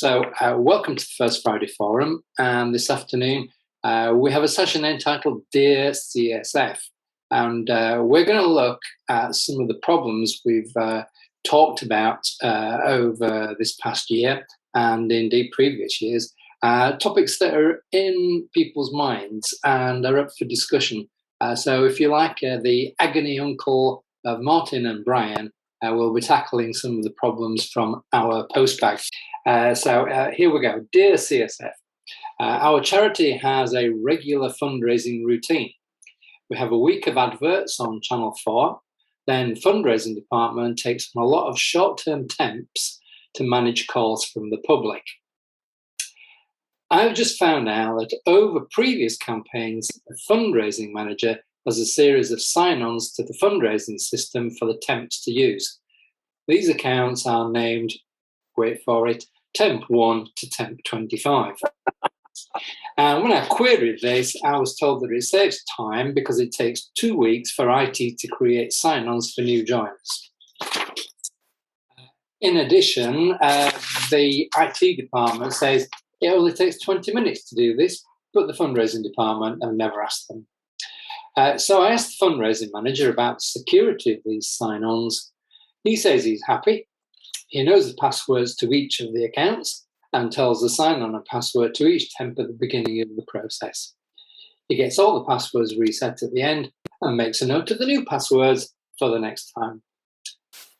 Welcome to the First Friday Forum, and this afternoon we have a session entitled Dear CSF, and we're going to look at some of the problems we've talked about over this past year and indeed previous years, topics that are in people's minds and are up for discussion. So if you like, the agony uncle of Martin and Brian, we'll be tackling some of the problems from our postbag. Here we go. Dear CSF, our charity has a regular fundraising routine. We have a week of adverts on Channel 4. Then fundraising department takes on a lot of short-term temps to manage calls from the public. I've just found out that over previous campaigns, the fundraising manager has a series of sign-ons to the fundraising system for the temps to use. These accounts are named, wait for it, Temp 1 to Temp 25. And when I queried this, I was told that it saves time because it takes 2 weeks for IT to create sign-ons for new joiners. In addition, the IT department says it only takes 20 minutes to do this, but the fundraising department have never asked them. So I asked the fundraising manager about the security of these sign-ons. He says he's happy. He knows the passwords to each of the accounts and tells the sign-on and password to each temp at the beginning of the process. He gets all the passwords reset at the end and makes a note of the new passwords for the next time.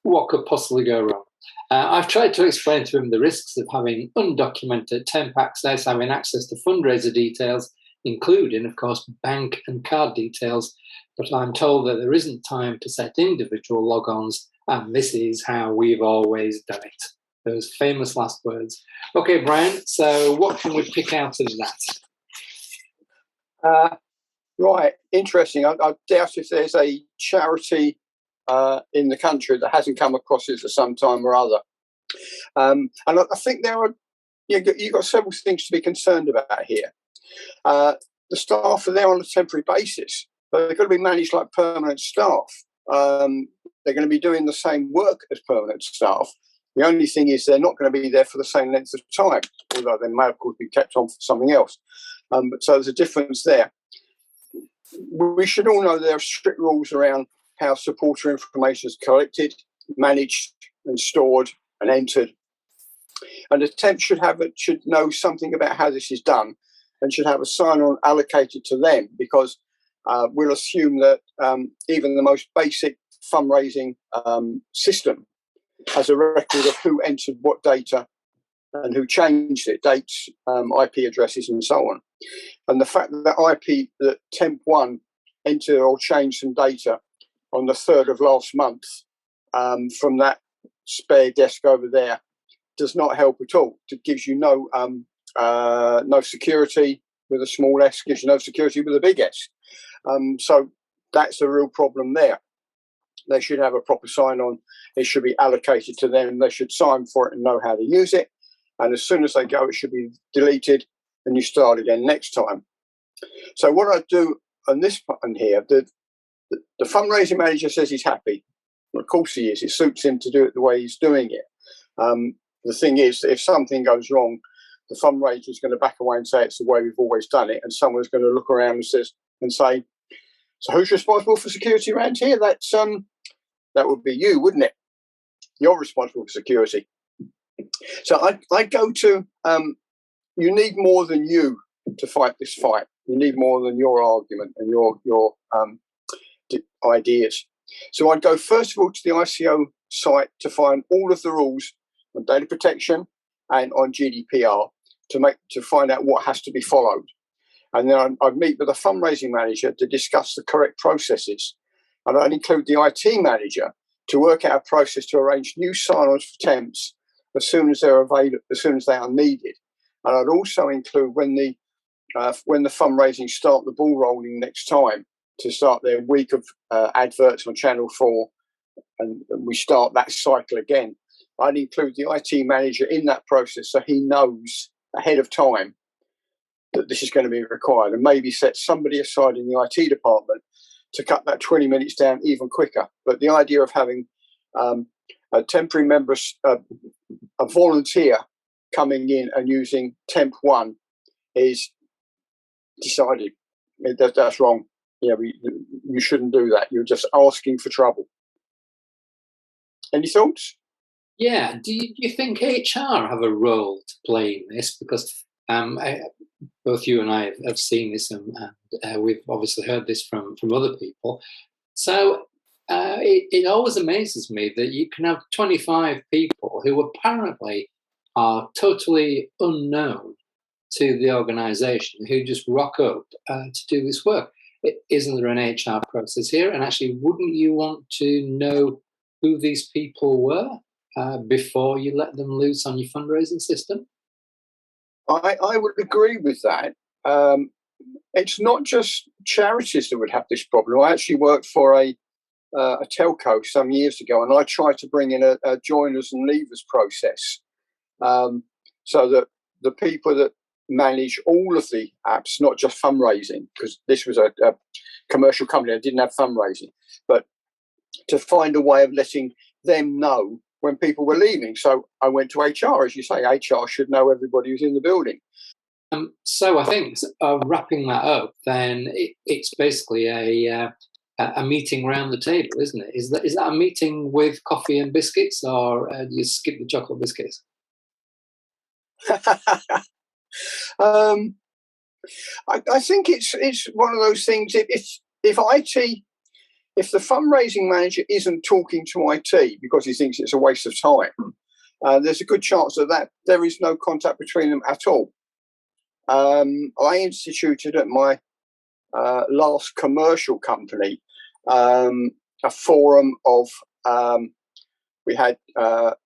What could possibly go wrong? I've tried to explain to him the risks of having undocumented temp access, having access to fundraiser details, including, of course, bank and card details, but I'm told that there isn't time to set individual logons, and this is how we've always done it. Those famous last words. Okay, Brian, so what can we pick out of that? Right, interesting. I doubt if there's a charity in the country that hasn't come across it for some time or other. And I think you've got several things to be concerned about here. The staff are there on a temporary basis, but they're going to be managed like permanent staff. They're going to be doing the same work as permanent staff. The only thing is they're not going to be there for the same length of time, although they may, of course, be kept on for something else. So there's a difference there. We should all know there are strict rules around how supporter information is collected, managed and stored and entered. And the temp should know something about how this is done and should have a sign-on allocated to them, because we'll assume that even the most basic fundraising system has a record of who entered what data and who changed it, dates, IP addresses and so on. And the fact that Temp 1 entered or changed some data on the 3rd of last month from that spare desk over there does not help at all. It gives you no security with a small s, gives you no security with a big S. So that's a real problem there. They should have a proper sign-on. It should be allocated to them. They should sign for it and know how to use it. And as soon as they go, it should be deleted and you start again next time. So what I do on this button here, the fundraising manager says he's happy. Well, of course he is. It suits him to do it the way he's doing it. The thing is that if something goes wrong, the fundraiser is going to back away and say it's the way we've always done it. And someone's going to look around and say, so who's responsible for security around here? That would be you, wouldn't it? You're responsible for security. So I go to, you need more than you to fight this fight. You need more than your argument and your ideas. So I'd go first of all to the ICO site to find all of the rules on data protection and on GDPR to find out what has to be followed. And then I'd meet with a fundraising manager to discuss the correct processes. And I'd include the IT manager to work out a process to arrange new sign-ons for temps as soon as they're available, as soon as they are needed. And I'd also include when the fundraising start the ball rolling next time, to start their week of adverts on Channel 4, and we start that cycle again. I'd include the IT manager in that process so he knows ahead of time that this is going to be required, and maybe set somebody aside in the IT department to cut that 20 minutes down even quicker. But the idea of having a temporary member, a volunteer coming in and using temp one is decided that's wrong. You shouldn't do that. You're just asking for trouble. Any thoughts? Yeah. Do you think HR have a role to play in this? Because both you and I have seen this, and we've obviously heard this from other people. So it always amazes me that you can have 25 people who apparently are totally unknown to the organisation, who just rock up to do this work. Isn't there an HR process here? And actually, wouldn't you want to know who these people were before you let them loose on your fundraising system? I would agree with that. It's not just charities that would have this problem. I actually worked for a telco some years ago, and I tried to bring in a joiners and leavers process, so that the people that manage all of the apps, not just fundraising, because this was a commercial company that didn't have fundraising, but to find a way of letting them know when people were leaving. So I went to HR, as you say. HR should know everybody who's in the building. So I think wrapping that up, then it's basically a meeting around the table, isn't it? Is that a meeting with coffee and biscuits, or do you skip the chocolate biscuits? I think it's one of those things. If the fundraising manager isn't talking to IT because he thinks it's a waste of time, there's a good chance that there is no contact between them at all. I instituted at my last commercial company a forum of we had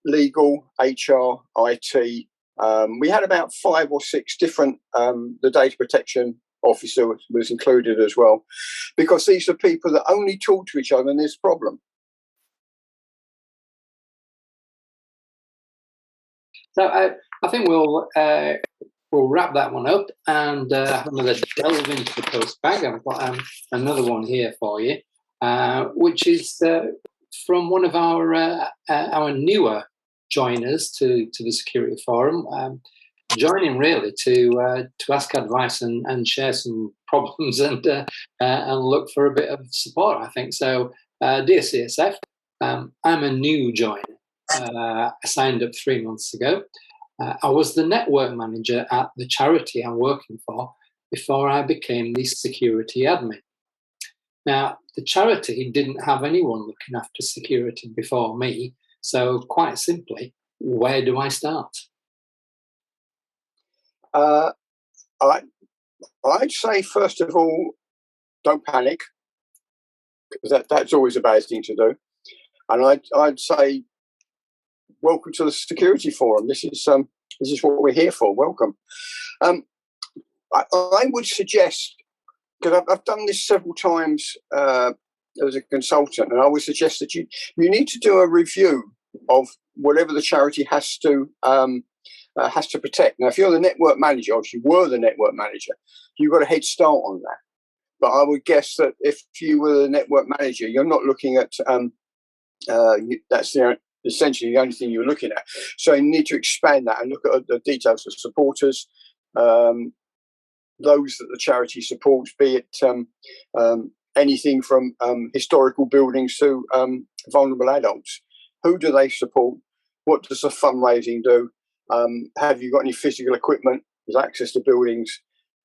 legal, HR, IT. We had about 5 or 6 different. The data protection officer was included as well, because these are people that only talk to each other in this problem. So I think we'll wrap that one up and have another delve into the postbag. I've got another one here for you, which is from one of our newer joiners to the security forum, joining really to ask advice and share some problems and look for a bit of support, I think. So, dear CSF, I'm a new joiner. I signed up 3 months ago. I was the network manager at the charity I'm working for before I became the security admin. Now, the charity didn't have anyone looking after security before me, so quite simply, where do I start? I'd say, first of all, don't panic, because that's always a bad thing to do. And I'd say, welcome to the security forum. This is what we're here for. Welcome. I would suggest, because I've done this several times as a consultant, and I would suggest that you need to do a review of whatever the charity has to protect. Now, if you're the network manager, or if you were the network manager, you've got a head start on that. But I would guess that if you were the network manager, you're not looking at that's essentially the only thing you're looking at. So you need to expand that and look at the details of supporters, those that the charity supports, be it anything from historical buildings to vulnerable adults. Who do they support? What does the fundraising do? Have you got any physical equipment? There's access to buildings.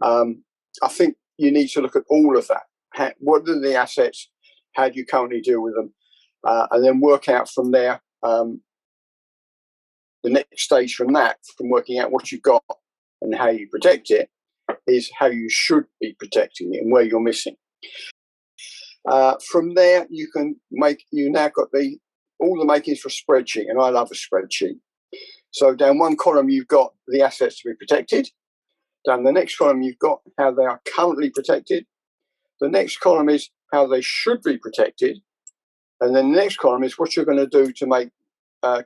I think you need to look at all of that. What are the assets? How do you currently deal with them? And then work out from there. The next stage from that, from working out what you've got and how you protect it, is how you should be protecting it and where you're missing. From there, you now got all the makings for a spreadsheet, and I love a spreadsheet. So down one column, you've got the assets to be protected. Down the next column, you've got how they are currently protected. The next column is how they should be protected. And then the next column is what you're going to do to make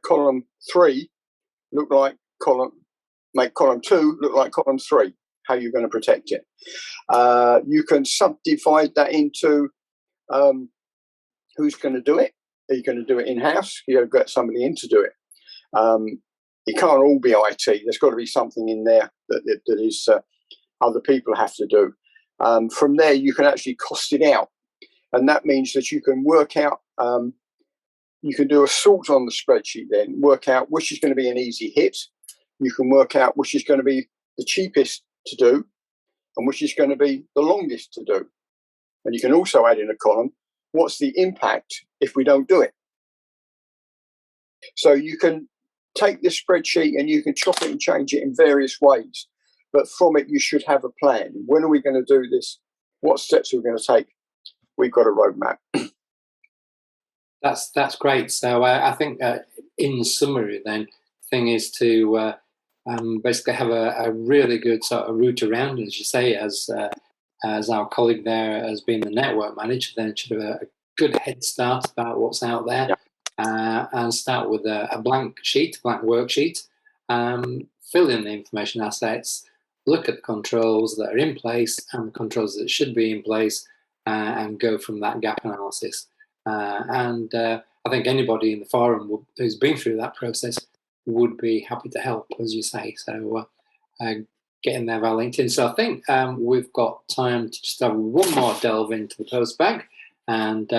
column 3 look like make column 2 look like column 3, how you're going to protect it. You can subdivide that into who's going to do it. Are you going to do it in-house? You've got somebody in to do it. it can't all be IT. There's got to be something in there that is other people have to do. From there, you can actually cost it out. And that means that you can work out, you can do a sort on the spreadsheet then, work out which is going to be an easy hit. You can work out which is going to be the cheapest to do and which is going to be the longest to do. And you can also add in a column, what's the impact if we don't do it? So you can take this spreadsheet and you can chop it and change it in various ways. But from it, you should have a plan. When are we going to do this? What steps are we going to take? We've got a roadmap. That's great. So I think in summary, then, the thing is to basically have a really good sort of route around, as you say, as our colleague there has been the network manager, then it should have a good head start about what's out there. Yeah. And start with a blank worksheet, fill in the information assets, look at the controls that are in place and the controls that should be in place, and go from that gap analysis. And I think anybody in the forum who's been through that process would be happy to help, as you say. So get in there via LinkedIn. So I think we've got time to just have one more delve into the postbag and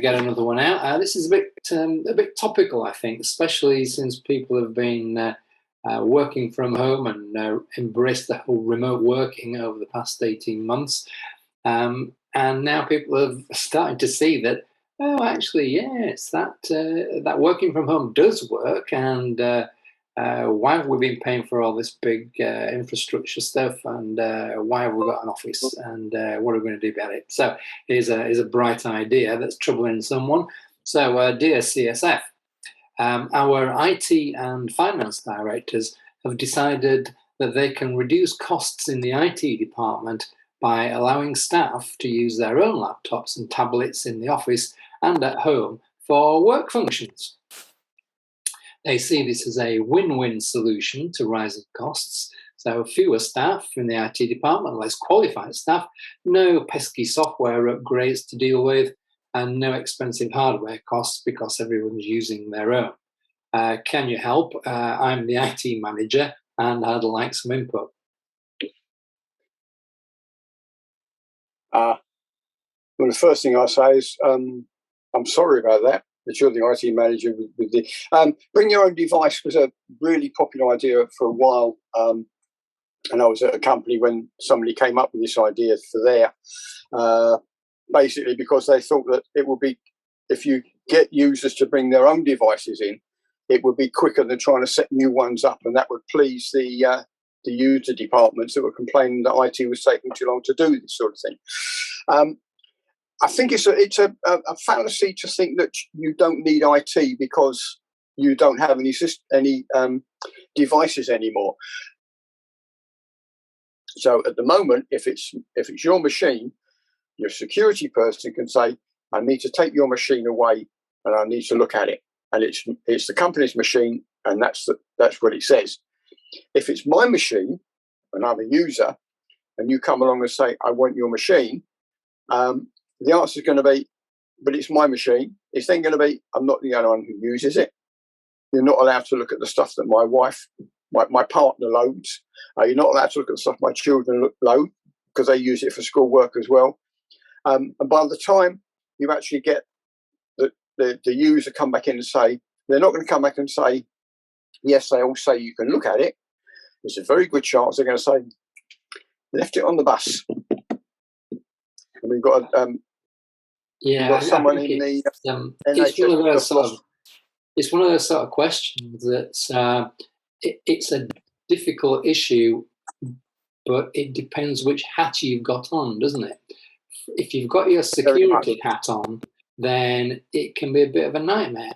get another one out. This is a bit topical, I think, especially since people have been working from home and embraced the whole remote working over the past 18 months. And now people are starting to see that, oh, actually, yes, that working from home does work. And why have we been paying for all this big infrastructure stuff? And why have we got an office? And what are we going to do about it? So here's a bright idea that's troubling someone. So Dear CSF, our IT and finance directors have decided that they can reduce costs in the IT department by allowing staff to use their own laptops and tablets in the office and at home for work functions. They see this as a win-win solution to rising costs. So fewer staff in the IT department, less qualified staff, no pesky software upgrades to deal with, and no expensive hardware costs because everyone's using their own. Can you help? I'm the IT manager and I'd like some input. Well, the first thing I say is I'm sorry about that you're the IT manager with the bring your own device was a really popular idea for a while. And I was at a company when somebody came up with this idea for there, basically because they thought that it would be, if you get users to bring their own devices in, it would be quicker than trying to set new ones up, and that would please the user departments that were complaining that IT was taking too long to do this sort of thing. I think it's a fallacy to think that you don't need IT because you don't have any devices anymore. So at the moment, if it's your machine, your security person can say, I need to take your machine away and I need to look at it. And it's the company's machine, and that's what it says. If it's my machine and I'm a user and you come along and say, I want your machine, the answer is going to be, but it's my machine. It's then going to be, I'm not the only one who uses it. You're not allowed to look at the stuff that my wife, my partner loads. You're not allowed to look at the stuff my children load because they use it for schoolwork as well. And by the time you actually get the user come back in and say, they're not going to come back and say, yes, they all say you can look at it. There's a very good chance they're going to say, left it on the bus. And we've got someone in the NHS. It's one of those sort of questions that it's a difficult issue, but it depends which hat you've got on, doesn't it? If you've got your security hat on, then it can be a bit of a nightmare.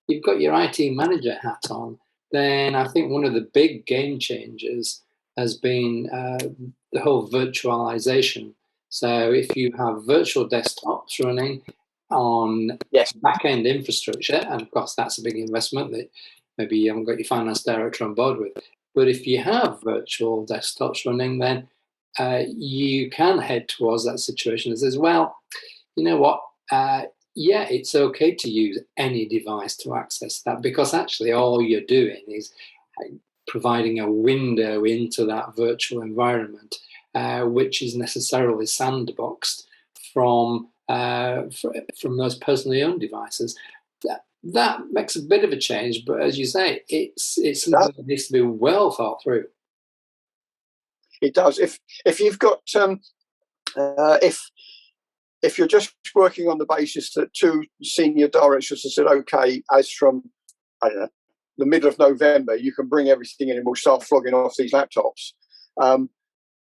You've got your IT manager hat on, then I think one of the big game changers has been the whole virtualization. So if you have virtual desktops running on back-end infrastructure, and of course that's a big investment that maybe you haven't got your finance director on board with, but if you have virtual desktops running, then you can head towards that situation that says, well, you know what, it's okay to use any device to access that, because actually all you're doing is providing a window into that virtual environment, which is necessarily sandboxed from those personally owned devices. That makes a bit of a change, but as you say, it's something that needs to be well thought through. It does. If you've got if you're just working on the basis that two senior directors have said, okay, as from, I don't know, the middle of November, you can bring everything in and we'll start flogging off these laptops,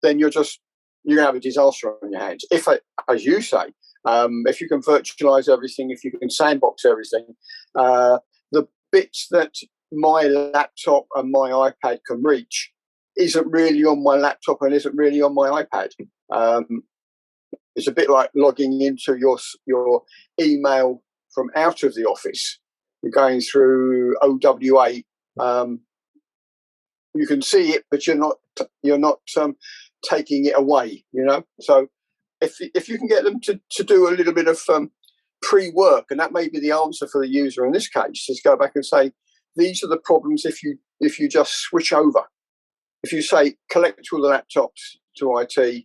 then you're going to have a disaster on your hands. If, as you say, if you can virtualize everything, if you can sandbox everything, the bits that my laptop and my iPad can reach isn't really on my laptop and isn't really on my iPad. It's a bit like logging into your email from out of the office. You're going through OWA. You can see it, but you're not taking it away. So if you can get them to do a little bit of pre-work, and that may be the answer for the user in this case, is go back and say, these are the problems if you just switch over. If you say collect all the laptops to IT,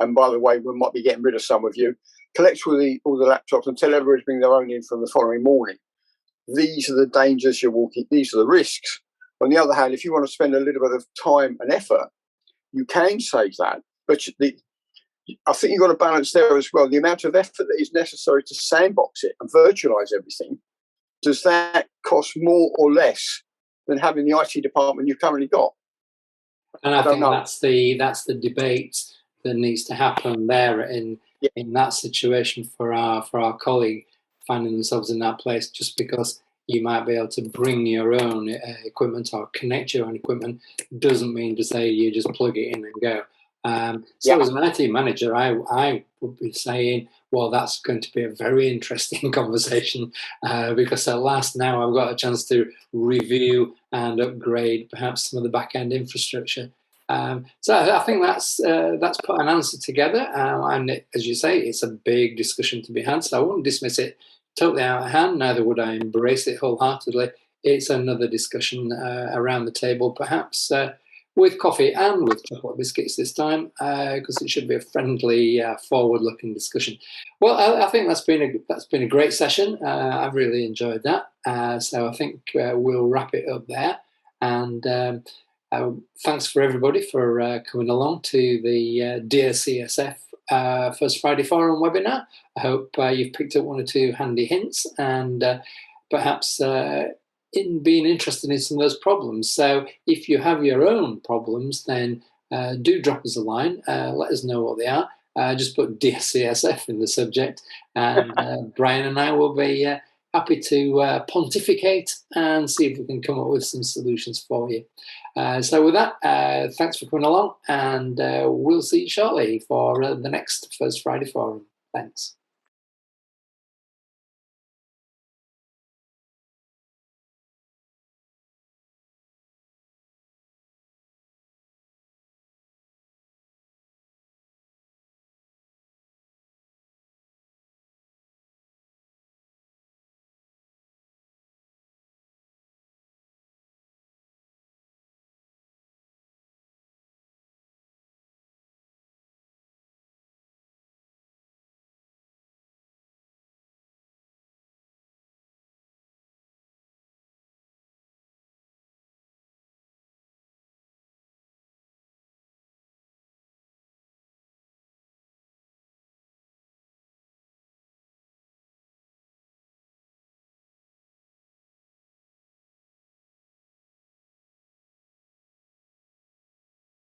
and by the way, we might be getting rid of some of you, collect all the laptops and tell everybody to bring their own in from the following morning. These are the dangers you're walking, these are the risks. On the other hand, if you want to spend a little bit of time and effort, you can save that. But I think you've got to balance there as well. The amount of effort that is necessary to sandbox it and virtualize everything, does that cost more or less than having the IT department you've currently got? And I think that's the debate that needs to happen there in that situation for our colleague finding themselves in that place. Just because you might be able to bring your own equipment or connect your own equipment doesn't mean to say you just plug it in and go. As an IT manager, I would be saying, well, that's going to be a very interesting conversation because at last now I've got a chance to review and upgrade perhaps some of the back-end infrastructure. So I think that's put an answer together. And as you say, it's a big discussion to be had. So I wouldn't dismiss it totally out of hand. Neither would I embrace it wholeheartedly. It's another discussion around the table, perhaps with coffee and with chocolate biscuits this time, because it should be a friendly, forward-looking discussion. Well, I think that's been a great session. I've really enjoyed that. So I think we'll wrap it up there. And thanks for everybody for coming along to the Dear CSF First Friday Forum webinar. I hope you've picked up one or two handy hints and perhaps in being interested in some of those problems. So if you have your own problems, then do drop us a line. Let us know what they are. Just put Dear CSF in the subject, and Brian and I will be happy to pontificate and see if we can come up with some solutions for you. So with that, thanks for coming along, and we'll see you shortly for the next First Friday Forum. Thanks.